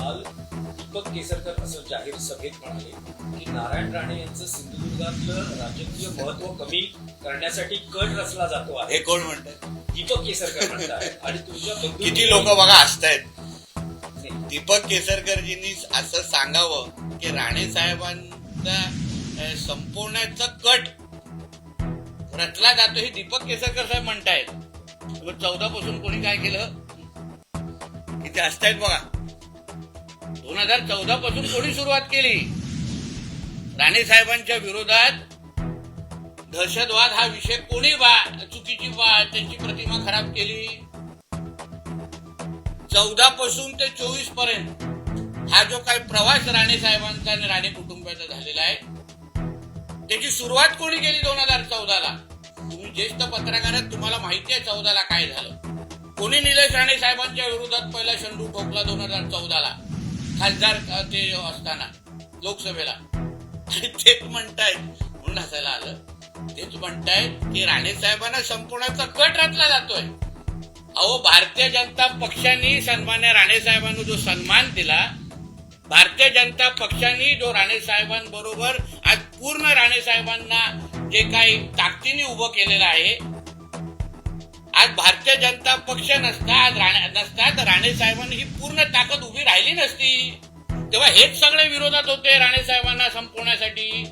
काल दीपक केसरकर असं जाहीर सभेत म्हणाले की नारायण राणे यांचं सिंधुदुर्गातलं राजकीय महत्व कमी करण्यासाठी कट रचला जातो आहे. हे कोण म्हणतात? दीपक केसरकर म्हणतात. आणि तुमच्या किती लोक बघा हसतायत. दीपक केसरकरजींनी असं सांगावं की राणे साहेबांचा संपवण्याचा कट रचला जातो हे दीपक केसरकर साहेब म्हणतायत. 14 पासून कोणी काय केलं? किती हसतायत बघा. 2014 पासून कोणी सुरुवात केली? राणे साहेबांच्या विरोधात दहशतवाद हा विषय कोणी चुकीची त्यांची प्रतिमा खराब केली? 14 पासून ते 24 पर्यंत हा जो काही प्रवास राणे साहेबांचा आणि राणे कुटुंबाचा झालेला आहे त्याची सुरुवात कोणी केली? 2014ला. तुम्ही ज्येष्ठ पत्रकार आहात, तुम्हाला माहिती आहे 14ला काय झालं. कोणी निलेश राणे साहेबांच्या विरोधात पहिला शंडू ठोकला 2014ला खासदार ते असताना लोकसभेला. आणि तेच म्हणतायत, म्हणून हसायला आलं, तेच म्हणतायत की राणे साहेबांना संपवण्याचा कट रचला जातोय. अहो, भारतीय जनता पक्षाने सन्मान्य राणे साहेबांना जो सन्मान दिला, भारतीय जनता पक्षाने जो राणे साहेबांबरोबर आज पूर्ण राणे साहेबांना जे काही ताकदीने उभं केलेलं आहे, आज भारतीय जनता पक्ष नसता तर राणे साहेबांनी ही पूर्ण ताकद उभी राहिली नसती. तेव्हा हेच सगळे विरोधात होते राणे साहेबांना संपवण्यासाठी.